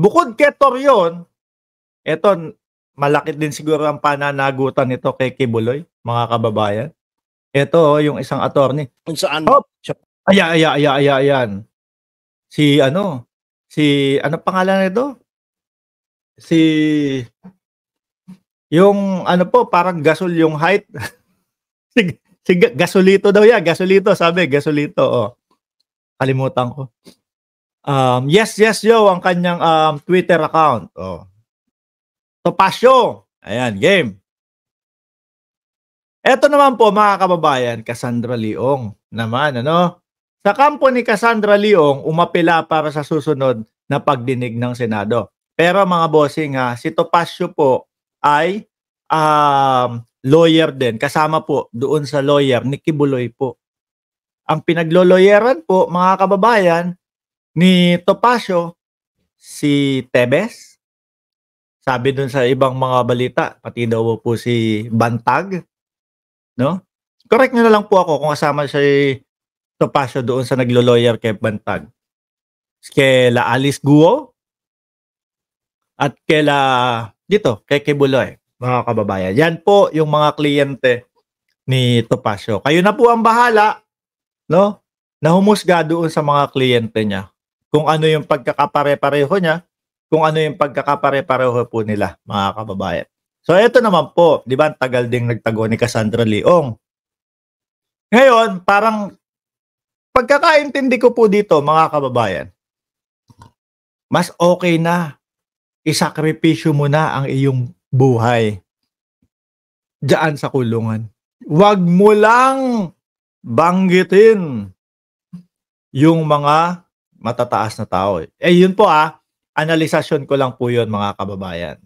Bukod kay Torion, eto malaki din siguro ang pananagutan nito kay Kibuloy, mga kababayan. Ito yung isang attorney. Kung saan Oh, siya ayan. Si ano pangalan nito? Si yung ano po, parang gasol yung height. si Gasolito daw yan. Gasolito, sabi. Gasolito, oh. Kalimutan ko. Yes, yo, ang kanyang Twitter account. Oh. Topacio. Ayan, game. Eto naman po, mga kababayan, Cassandra Leong naman, ano? Sa kampo ni Cassandra Leong, umapila para sa susunod na pagdinig ng Senado. Pero mga bossing ha, si Topacio po ay lawyer din. Kasama po doon sa lawyer ni Kibuloy po. Ang pinagloloyeran po, mga kababayan, ni Topacio, si Tebes. Sabi doon sa ibang mga balita, pati daw po si Bantag. No? Correct nyo na lang po ako kung kasama si Topacio doon sa naglo-lawyer kay Bantag. Kay Alice Guo at kay Kibuloy, mga kababayan. Yan po yung mga kliyente ni Topacio. Kayo na po ang bahala, no? Na humusga doon sa mga kliyente niya. Kung ano yung pagkakapare-pareho niya, kung ano yung pagkakapare-pareho po nila, mga kababayan. So, ito naman po, di ba, tagal ding nagtago ni Cassandra Leong. Ngayon, parang pagkakaintindi ko po dito, mga kababayan, mas okay na isakripisyo mo na ang iyong buhay diyan sa kulungan. Huwag mo lang banggitin yung mga matataas na tao. Yun po analisasyon ko lang po yun, mga kababayan.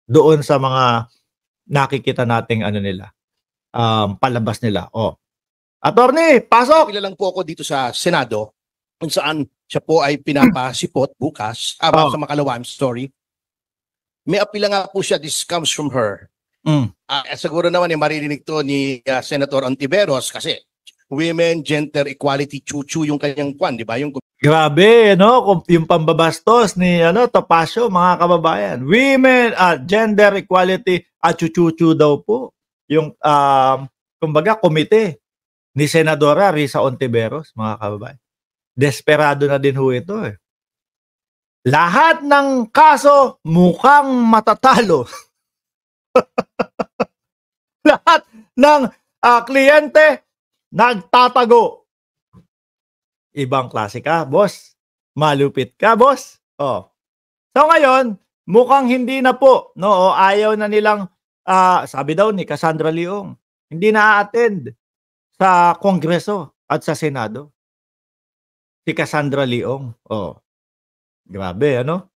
Doon sa mga nakikita nating palabas nila. Attorney, pasok! Pila lang po ako dito sa Senado kung saan siya po ay pinapasipot bukas sa Makalawang story. May apila nga po siya, this comes from her. Siguro naman maririnig to ni Senator Ontiveros kasi women, gender equality, chuchu yung kanyang kwan, di ba? Yung grabe, no? Yung pambabastos ni Topacio, mga kababayan. Women, gender equality, chuchu daw po. Yung, kumbaga, komite ni Senadora Risa Ontiveros, mga kababayan. Desperado na din ho ito eh. Lahat ng kaso mukhang matatalo. Lahat ng kliyente nagtatago. Ibang klase ka, boss. Malupit ka, boss. So ngayon, mukhang hindi na po, no? Ayaw na nilang, sabi daw ni Cassandra Leong, hindi na attend sa Kongreso at sa Senado. Si Cassandra Leong. Grabe, ano?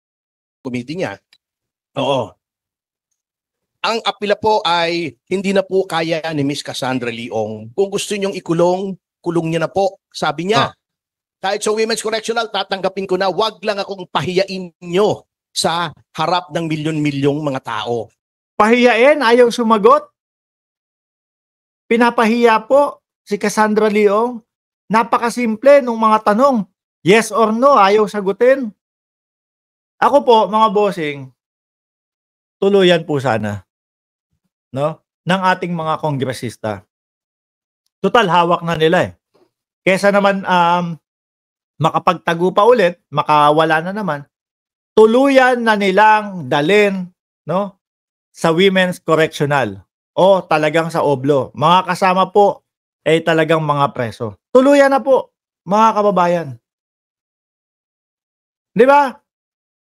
committee niya. Oo. Ang apila po ay hindi na po kaya ni Miss Cassandra Leong. Kung gusto niyong ikulong, kulong niya na po. Sabi niya, kahit sa Women's Correctional, tatanggapin ko na, wag lang akong pahiyain niyo sa harap ng milyon-milyong mga tao. Pahiyain? Ayaw sumagot? Pinapahiya po si Cassandra Leong. Napakasimple nung mga tanong. Yes or no, ayaw sagutin. Ako po, mga bossing, tuluyan po sana, no, ng ating mga kongresista. Total, hawak na nila eh. Kesa naman makapagtago pa ulit, makawala na naman, tuluyan na nilang dalin, no, sa Women's Correctional o talagang sa OBLO. Mga kasama po ay talagang mga preso. Tuluyan na po, mga kababayan. Di ba?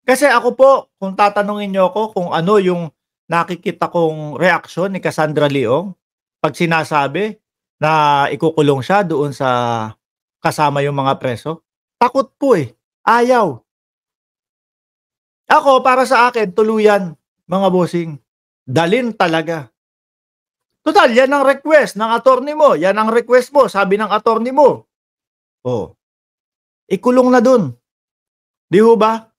Kasi ako po, kung tatanungin niyo ako kung ano yung nakikita kong reaksyon ni Cassandra Leong pag sinasabi na ikukulong siya doon sa kasama yung mga preso, takot po eh. Ayaw. Ako, para sa akin, tuluyan, mga bossing. Dalin talaga. Total, yan ang request ng attorney mo. Yan ang request mo, sabi ng attorney mo. Ikulong na dun. Di ho ba?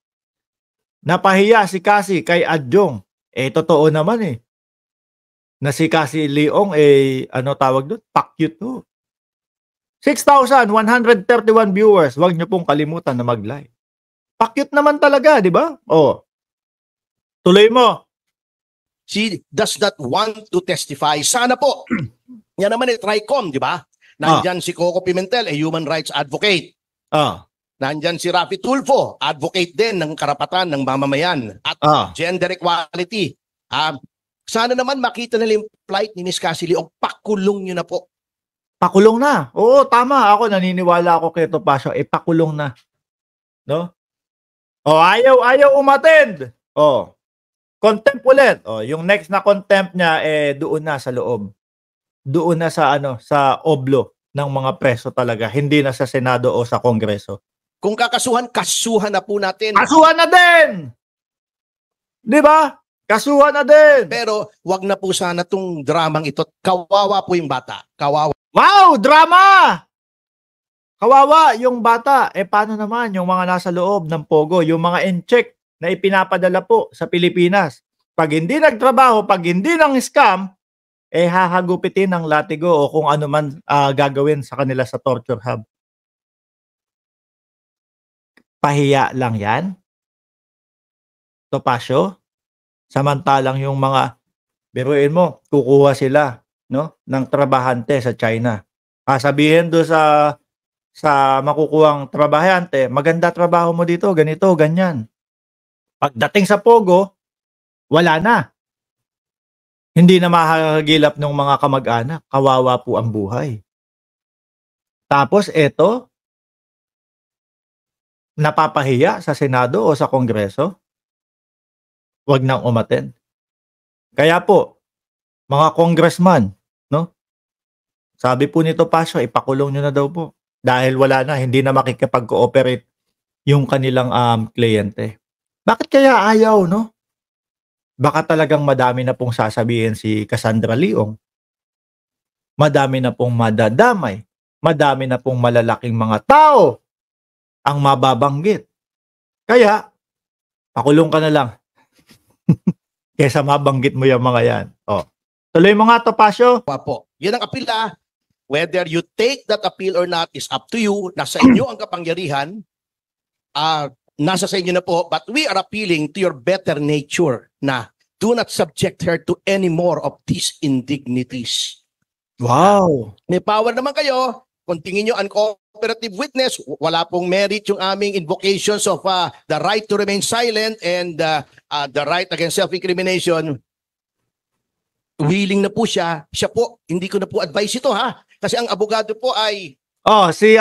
Napahiya si Cassie kay Adjong. Totoo naman eh. Na si Cassie Leong ano tawag doon? Pakyut to. 6,131 viewers. Huwag niyo pong kalimutan na mag-like. Pa-cute naman talaga, di ba? Oh. Tuloy mo. She does not want to testify. Sana po. Yan naman TRICOM, di ba? Nandyan si Coco Pimentel, a human rights advocate. Ah. Nandyan si Rafi Tulfo, advocate din ng karapatan ng mamamayan at gender equality. Sana naman makita nila yung plight ni Miss Cassie Leong. Pakulong nyo na po. Pakulong na. Oo, tama. Ako naniniwala ako kay Topacio. Pakulong na. No? Ayaw umattend. Contempt ulit. Yung next na contempt niya doon na sa loob. Doon na sa sa oblo ng mga preso talaga, hindi na sa Senado o sa Kongreso. Kung kakasuhan, kasuhan na po natin. Kasuhan na din! Di ba? Kasuhan na din! Pero wag na po sana tong dramang ito. Kawawa po yung bata. Kawawa. Wow! Drama! Kawawa yung bata. Paano naman yung mga nasa loob ng Pogo, yung mga in-check na ipinapadala po sa Pilipinas? Pag hindi nagtrabaho, pag hindi nang scam, hahagupitin ng latigo o kung ano man gagawin sa kanila sa torture hub. Pahiya lang yan? Topacio? Samantalang yung mga, biruin mo, kukuha sila ng trabahante sa China. Sabihin doon sa makukuhang trabahante, maganda trabaho mo dito, ganito, ganyan. Pagdating sa Pogo, wala na. Hindi na mahagilap ng mga kamag-anak. Kawawa po ang buhay. Tapos eto, napapahiya sa Senado o sa Kongreso? Wag nang umattend. Kaya po, mga congressman, sabi po nito Topacio, ipakulong nyo na daw po. Dahil wala na, hindi na makikipag-cooperate yung kanilang kliyente. Bakit kaya ayaw, Baka talagang madami na pong sasabihin si Cassandra Leong. Madami na pong madadamay. Madami na pong malalaking mga tao ang mababanggit. Kaya, pakulong ka na lang. Kesa mabanggit mo yung mga yan. Tuloy mo nga, Topacio. Po. Yan ang appeal. Whether you take that appeal or not is up to you. Nasa inyo ang kapangyarihan. Nasa sa inyo na po. But we are appealing to your better nature na do not subject her to any more of these indignities. Wow! May power naman kayo. Kung tingin nyo uncooperative witness, wala pong merit yung aming invocations of the right to remain silent and the right against self-incrimination. Willing na po siya. Siya po, hindi ko na po advise ito Kasi ang abogado po ay... si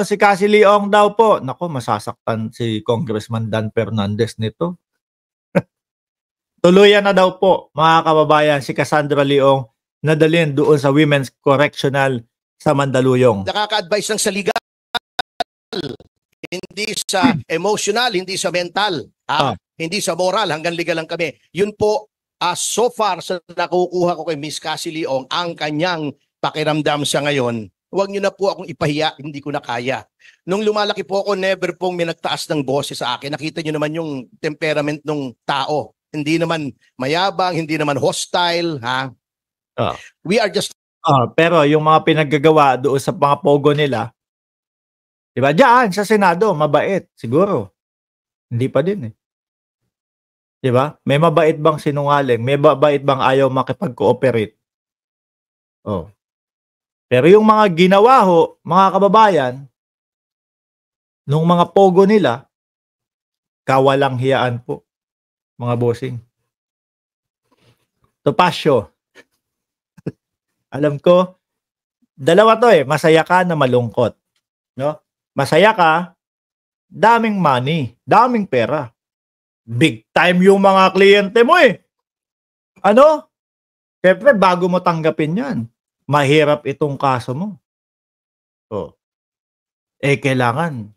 si Cassie Leong daw po. Nako, masasaktan si Congressman Dan Fernandez nito. Tuluyan na daw po, mga kababayan, si Cassandra Leong nadalhin doon sa Women's Correctional sa Mandaluyong. Nakaka-advise lang sa legal. Hindi sa emotional, hindi sa mental. Hindi sa moral, hanggang legal lang kami. Yun po, so far sa nakukuha ko kay Miss Cassie Leong, ang kanyang pakiramdam sa ngayon, huwag niyo na po akong ipahiya, hindi ko na kaya. Nung lumalaki po ako, never pong may nagtaas ng boses sa akin. Nakita niyo naman yung temperament ng tao. Hindi naman mayabang, hindi naman hostile. We are just... pero yung mga pinaggagawa doon sa mga pogo nila, diba, diyan sa Senado, mabait, siguro. Hindi pa din Diba? May mabait bang sinungaling? May mabait bang ayaw makipag-cooperate? Pero yung mga ginawa mga kababayan, nung mga pogo nila, kawalang hiyaan po, mga bossing. Topacio, alam ko, dalawa to masaya ka na malungkot. Masaya ka, daming money, daming pera. Big time yung mga kliyente mo Siyempre, bago mo tanggapin yan, mahirap itong kaso mo. Kailangan,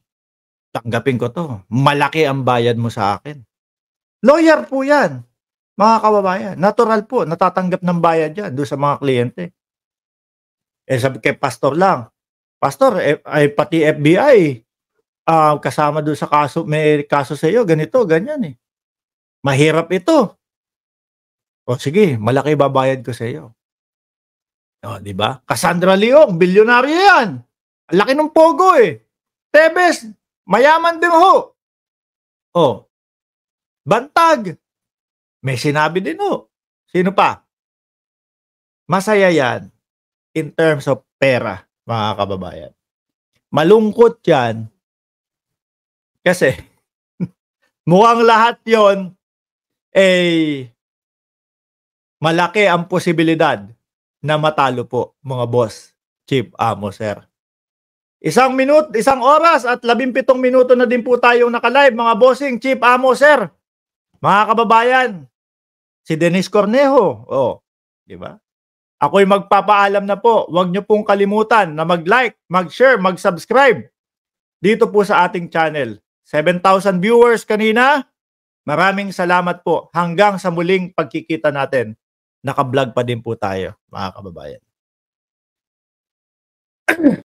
tanggapin ko to. Malaki ang bayad mo sa akin. Lawyer po yan, mga kababayan. Natural po, natatanggap ng bayad yan doon sa mga kliyente. Sabi kay Pastor lang, Pastor, pati FBI, kasama doon sa kaso, may kaso sa iyo, ganito, ganyan Mahirap ito. Sige, malaki babayad ko sa iyo. Di ba? Cassandra Leong, bilyonaryo yan. Laki ng pogo Tebes, mayaman din ho. Oh, bantag. May sinabi din oh. Sino pa? Masaya yan in terms of pera, mga kababayan. Malungkot yan kasi mukhang lahat yon malaki ang posibilidad na matalo po, mga boss, Chief Amo, sir. Isang oras at 17 minuto na din po tayong nakalive, mga bossing, Chief Amo, sir. Mga kababayan, si Dennis Cornejo, di ba? Ako'y magpapaalam na po. Huwag niyo pong kalimutan na mag-like, mag-share, mag-subscribe dito po sa ating channel. 7,000 viewers kanina. Maraming salamat po. Hanggang sa muling pagkikita natin. Naka-vlog pa din po tayo, mga kababayan.